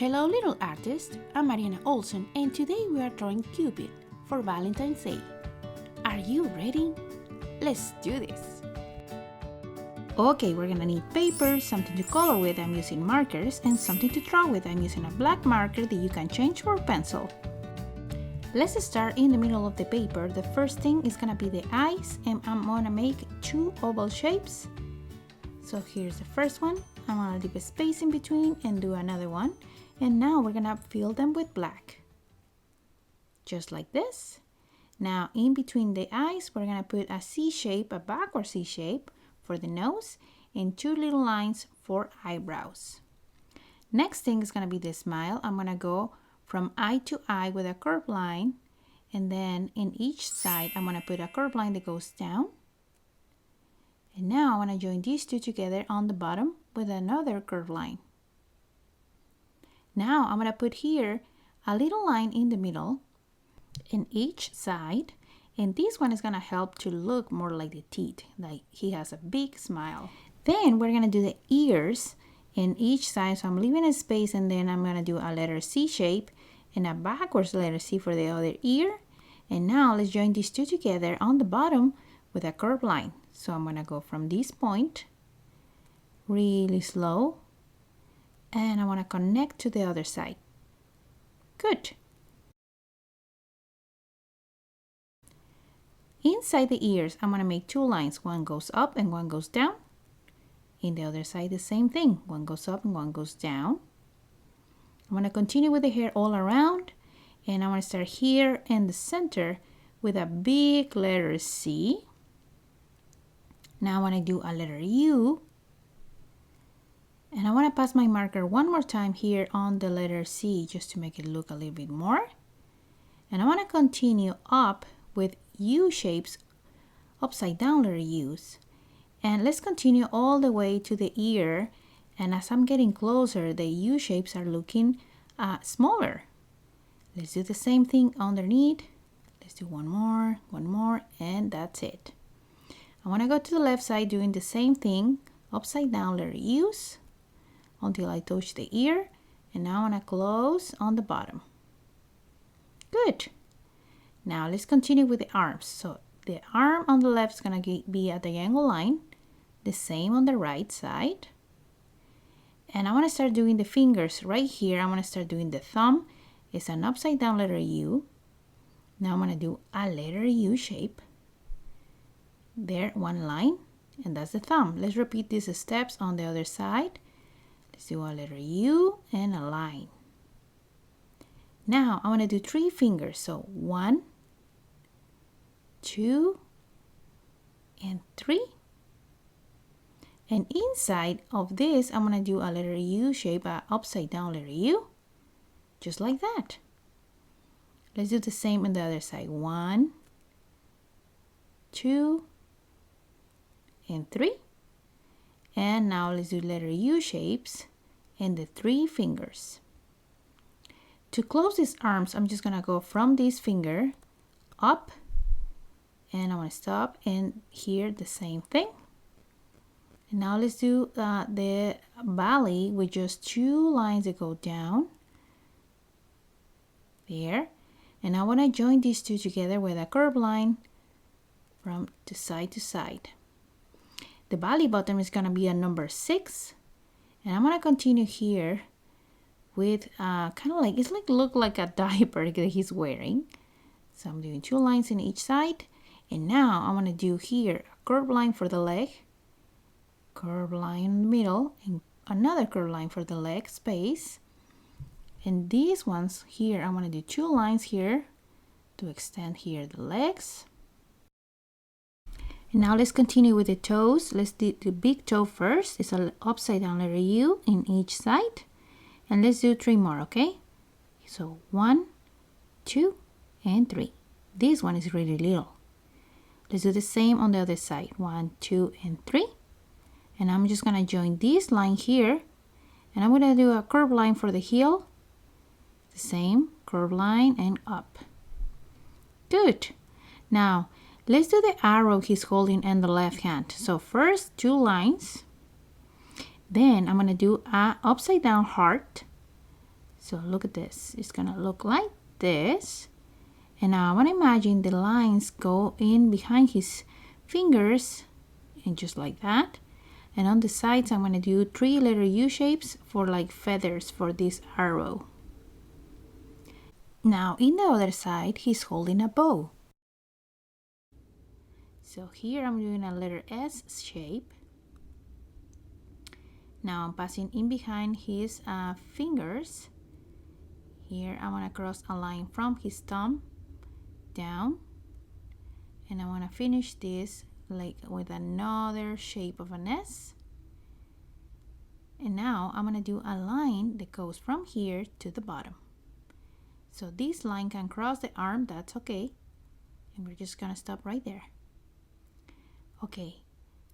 Hello little artist, I'm Mariana Olsen and today we are drawing Cupid for Valentine's Day. Are you ready? Let's do this! Okay, we're gonna need paper, something to color with, I'm using markers, and something to draw with, I'm using a black marker that you can change for pencil. Let's start in the middle of the paper. The first thing is gonna be the eyes, and I'm gonna make two oval shapes. So here's the first one. I'm gonna leave a space in between and do another one. And now we're gonna fill them with black. Just like this. Now in between the eyes, we're gonna put a C shape, a backward C shape for the nose, and two little lines for eyebrows. Next thing is gonna be the smile. I'm gonna go from eye to eye with a curved line, and then in each side I'm gonna put a curved line that goes down. And now I want to join these two together on the bottom with another curved line. Now I'm going to put here a little line in the middle in each side, and this one is going to help to look more like the teeth, like he has a big smile. Then we're going to do the ears in each side, so I'm leaving a space, and then I'm going to do a letter C shape and a backwards letter C for the other ear. And now let's join these two together on the bottom with a curved line. So I'm going to go from this point really slow, and I want to connect to the other side. Good. Inside the ears, I'm going to make two lines. One goes up and one goes down. In the other side, the same thing. One goes up and one goes down. I'm going to continue with the hair all around, and I want to start here in the center with a big letter C. Now I want to do a letter U, and I want to pass my marker one more time here on the letter C just to make it look a little bit more. And I want to continue up with U shapes, upside down letter U's. And let's continue all the way to the ear, and as I'm getting closer, the U shapes are looking smaller. Let's do the same thing underneath. Let's do one more, and that's it. I want to go to the left side doing the same thing, upside down letter U's until I touch the ear, and now I want to close on the bottom. Good. Now let's continue with the arms. So the arm on the left is going to be a diagonal line, the same on the right side. And I want to start doing the fingers right here. I want to start doing the thumb. It's an upside down letter U. Now I'm going to do a letter U shape. There, one line, and that's the thumb. Let's repeat these steps on the other side. Let's do a letter U and a line. Now I want to do three fingers, so 1, 2, and 3. And inside of this, I'm going to do a letter U shape, an upside down letter U, just like that. Let's do the same on the other side. 1, 2, and 3. And now let's do letter U shapes and the three fingers. To close these arms, I'm just gonna go from this finger up, and I want to stop, and here the same thing. And now let's do the belly with just two lines that go down there, and I want to join these two together with a curved line from the side to side. The belly button is going to be a number 6, and I'm going to continue here with kind of like, it's like look like a diaper that he's wearing. So I'm doing two lines in each side, and now I'm going to do here a curved line for the leg, curved line in the middle, and another curved line for the leg space. And these ones here, I'm going to do two lines here to extend here the legs. And now let's continue with the toes. Let's do the big toe first. It's an upside down letter U in each side. And let's do 3 more, okay? So 1, 2, and 3. This one is really little. Let's do the same on the other side. 1, 2, and 3. And I'm just gonna join this line here. And I'm gonna do a curved line for the heel. The same curved line and up. Good. Now, let's do the arrow he's holding in the left hand. So first, two lines. Then I'm going to do a upside down heart. So look at this. It's gonna look like this. And now I want to imagine the lines go in behind his fingers and just like that. And on the sides I'm going to do 3-letter U shapes for like feathers for this arrow. Now in the other side he's holding a bow. So here I'm doing a letter S shape. Now I'm passing in behind his fingers. Here I want to cross a line from his thumb down, and I want to finish this like with another shape of an S. And now I'm going to do a line that goes from here to the bottom. So this line can cross the arm, that's okay, and we're just going to stop right there. Okay,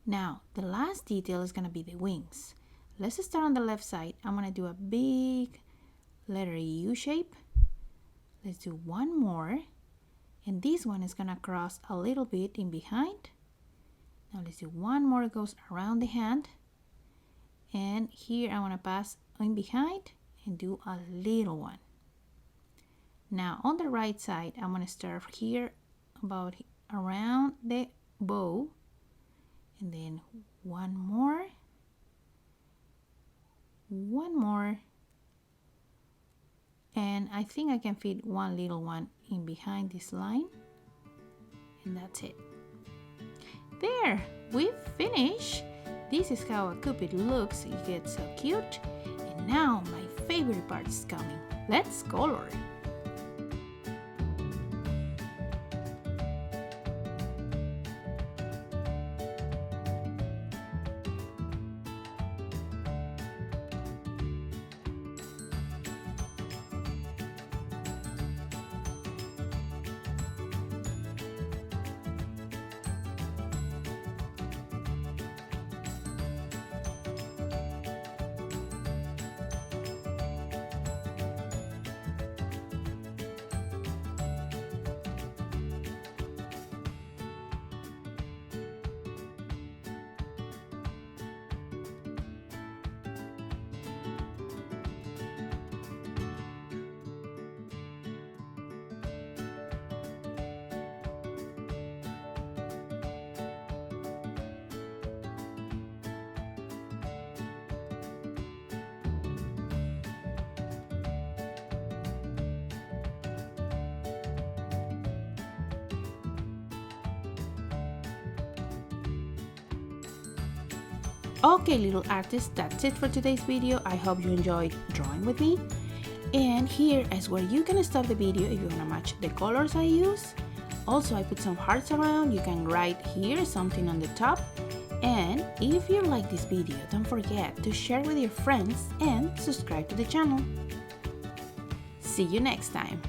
now the last detail is going to be the wings. Let's start on the left side. I'm going to do a big letter U shape. Let's do one more. And this one is gonna cross a little bit in behind. Now let's do one more. It goes around the hand. And here I want to pass in behind and do a little one. Now on the right side, I'm going to start here about around the bow. And then one more. One more. And I think I can fit one little one in behind this line, and that's it. There, we've finished. This is how a Cupid looks. It gets so cute. And now my favorite part is coming. Let's color. Okay, little artists, that's it for today's video. I hope you enjoyed drawing with me. And here is where you can stop the video if you want to match the colors I use. Also, I put some hearts around. You can write here something on the top. And if you like this video, don't forget to share with your friends and subscribe to the channel. See you next time.